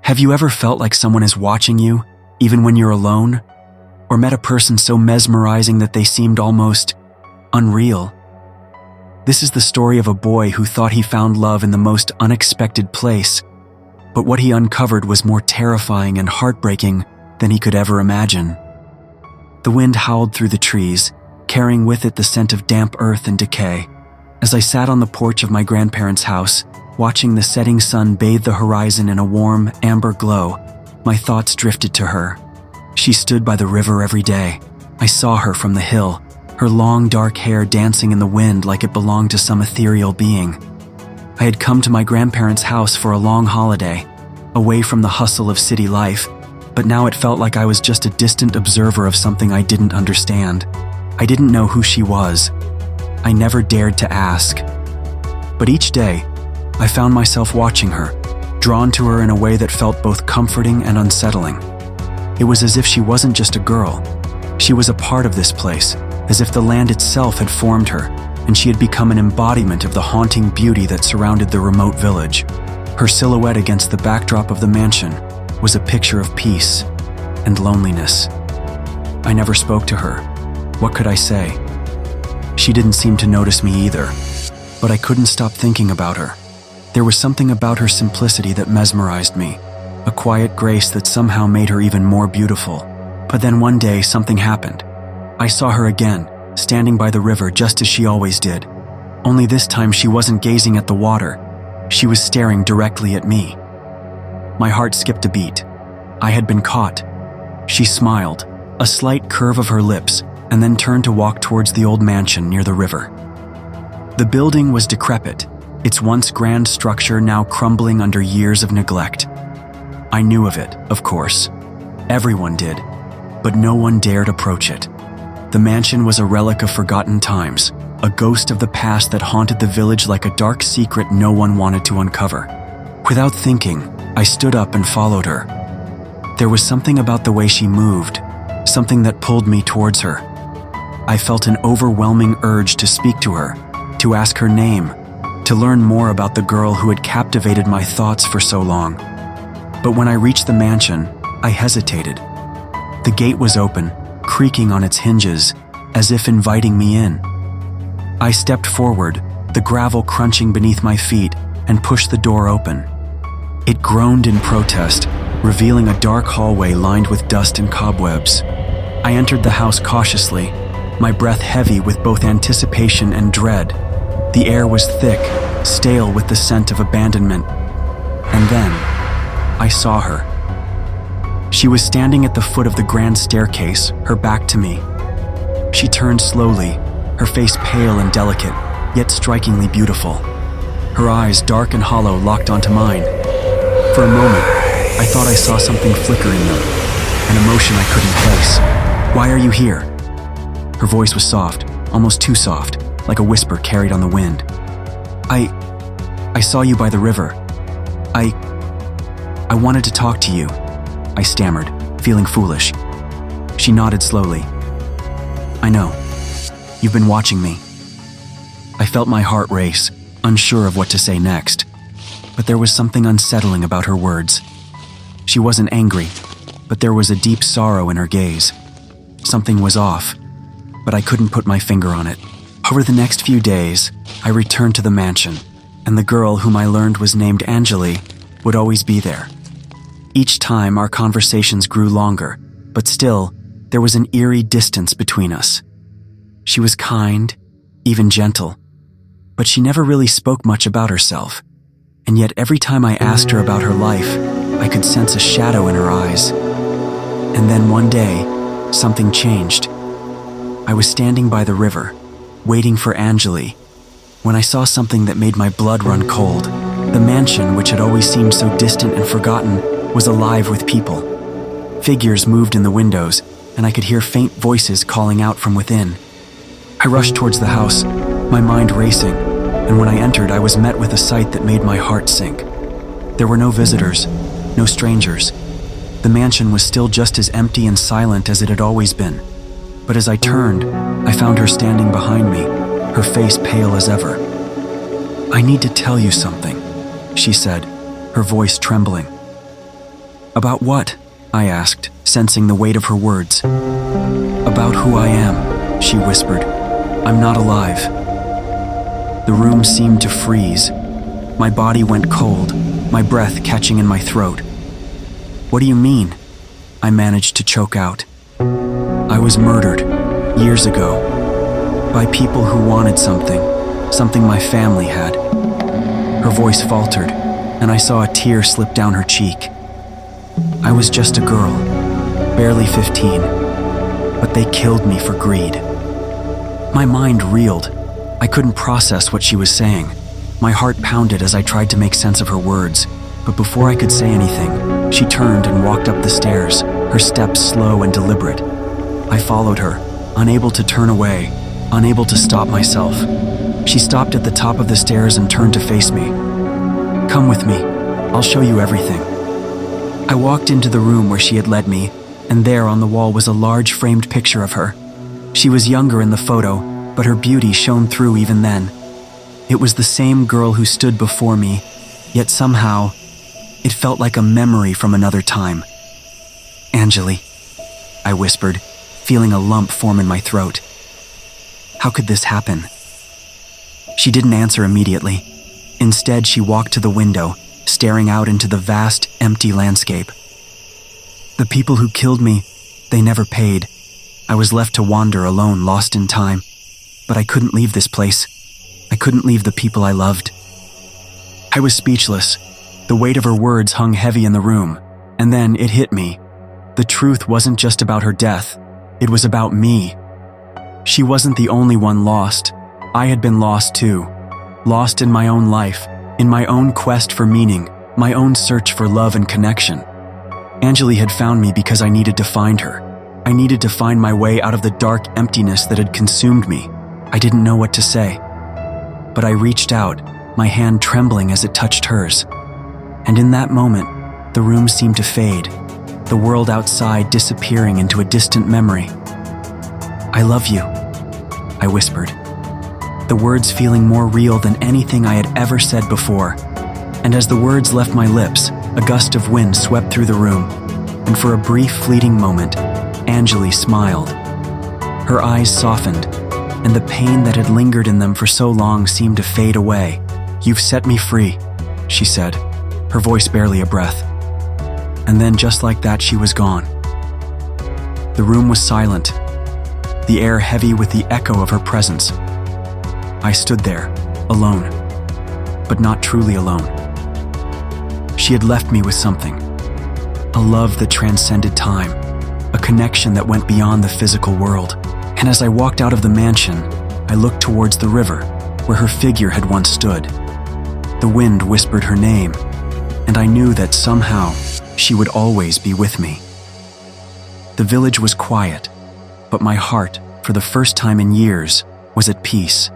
Have you ever felt like someone is watching you, even when you're alone? Or met a person so mesmerizing that they seemed almost unreal? This is the story of a boy who thought he found love in the most unexpected place, but what he uncovered was more terrifying and heartbreaking than he could ever imagine. The wind howled through the trees, carrying with it the scent of damp earth and decay. As I sat on the porch of my grandparents' house, watching the setting sun bathe the horizon in a warm, amber glow, my thoughts drifted to her. She stood by the river every day. I saw her from the hill, her long dark hair dancing in the wind like it belonged to some ethereal being. I had come to my grandparents' house for a long holiday, away from the hustle of city life, but now it felt like I was just a distant observer of something I didn't understand. I didn't know who she was. I never dared to ask. But each day, I found myself watching her, drawn to her in a way that felt both comforting and unsettling. It was as if she wasn't just a girl. She was a part of this place, as if the land itself had formed her, and she had become an embodiment of the haunting beauty that surrounded the remote village. Her silhouette against the backdrop of the mansion was a picture of peace and loneliness. I never spoke to her. What could I say? She didn't seem to notice me either, but I couldn't stop thinking about her. There was something about her simplicity that mesmerized me, a quiet grace that somehow made her even more beautiful. But then one day, something happened. I saw her again, standing by the river just as she always did. Only this time she wasn't gazing at the water. She was staring directly at me. My heart skipped a beat. I had been caught. She smiled, a slight curve of her lips, and then turned to walk towards the old mansion near the river. The building was decrepit, its once grand structure now crumbling under years of neglect. I knew of it, of course. Everyone did, but no one dared approach it. The mansion was a relic of forgotten times, a ghost of the past that haunted the village like a dark secret no one wanted to uncover. Without thinking, I stood up and followed her. There was something about the way she moved, something that pulled me towards her. I felt an overwhelming urge to speak to her, to ask her name, to learn more about the girl who had captivated my thoughts for so long. But when I reached the mansion, I hesitated. The gate was open, creaking on its hinges, as if inviting me in. I stepped forward, the gravel crunching beneath my feet, and pushed the door open. It groaned in protest, revealing a dark hallway lined with dust and cobwebs. I entered the house cautiously, my breath heavy with both anticipation and dread. The air was thick, stale with the scent of abandonment. And then, I saw her. She was standing at the foot of the grand staircase, her back to me. She turned slowly, her face pale and delicate, yet strikingly beautiful. Her eyes, dark and hollow, locked onto mine. For a moment, I thought I saw something flicker in them, an emotion I couldn't place. "Why are you here?" Her voice was soft, almost too soft, like a whisper carried on the wind. I saw you by the river. I wanted to talk to you," I stammered, feeling foolish. She nodded slowly. "I know. You've been watching me." I felt my heart race, unsure of what to say next. But there was something unsettling about her words. She wasn't angry, but there was a deep sorrow in her gaze. Something was off, but I couldn't put my finger on it. Over the next few days, I returned to the mansion, and the girl whom I learned was named Anjali would always be there. Each time our conversations grew longer, but still, there was an eerie distance between us. She was kind, even gentle, but she never really spoke much about herself. And yet every time I asked her about her life, I could sense a shadow in her eyes. And then one day, something changed. I was standing by the river, waiting for Anjali, when I saw something that made my blood run cold. The mansion, which had always seemed so distant and forgotten, was alive with people. Figures moved in the windows, and I could hear faint voices calling out from within. I rushed towards the house, my mind racing, and when I entered, I was met with a sight that made my heart sink. There were no visitors, no strangers. The mansion was still just as empty and silent as it had always been. But as I turned, I found her standing behind me, her face pale as ever. "I need to tell you something," she said, her voice trembling. About what? I asked, sensing the weight of her words. About who I am, she whispered. I'm not alive. The room seemed to freeze. My body went cold, my breath catching in my throat. What do you mean? I managed to choke out. I was murdered, years ago, by people who wanted something my family had. Her voice faltered, and I saw a tear slip down her cheek. I was just a girl, barely 15, but they killed me for greed. My mind reeled. I couldn't process what she was saying. My heart pounded as I tried to make sense of her words, but before I could say anything, she turned and walked up the stairs, her steps slow and deliberate. I followed her, unable to turn away, unable to stop myself. She stopped at the top of the stairs and turned to face me. Come with me, I'll show you everything. I walked into the room where she had led me, and there on the wall was a large framed picture of her. She was younger in the photo, but her beauty shone through even then. It was the same girl who stood before me, yet somehow, it felt like a memory from another time. Angeli, I whispered, feeling a lump form in my throat. How could this happen? She didn't answer immediately. Instead, she walked to the window, staring out into the vast, empty landscape. The people who killed me, they never paid. I was left to wander alone, lost in time. But I couldn't leave this place. I couldn't leave the people I loved. I was speechless. The weight of her words hung heavy in the room. And then it hit me. The truth wasn't just about her death. It was about me. She wasn't the only one lost. I had been lost too. Lost in my own life, in my own quest for meaning, my own search for love and connection. Angeli had found me because I needed to find her. I needed to find my way out of the dark emptiness that had consumed me. I didn't know what to say. But I reached out, my hand trembling as it touched hers. And in that moment, the room seemed to fade, the world outside disappearing into a distant memory. I love you, I whispered, the words feeling more real than anything I had ever said before. And as the words left my lips, a gust of wind swept through the room, and for a brief fleeting moment, Angeli smiled. Her eyes softened, and the pain that had lingered in them for so long seemed to fade away. You've set me free, she said, her voice barely a breath. And then just like that, she was gone. The room was silent, the air heavy with the echo of her presence. I stood there, alone, but not truly alone. She had left me with something, a love that transcended time, a connection that went beyond the physical world. And as I walked out of the mansion, I looked towards the river, where her figure had once stood. The wind whispered her name, and I knew that somehow she would always be with me. The village was quiet, but my heart, for the first time in years, was at peace.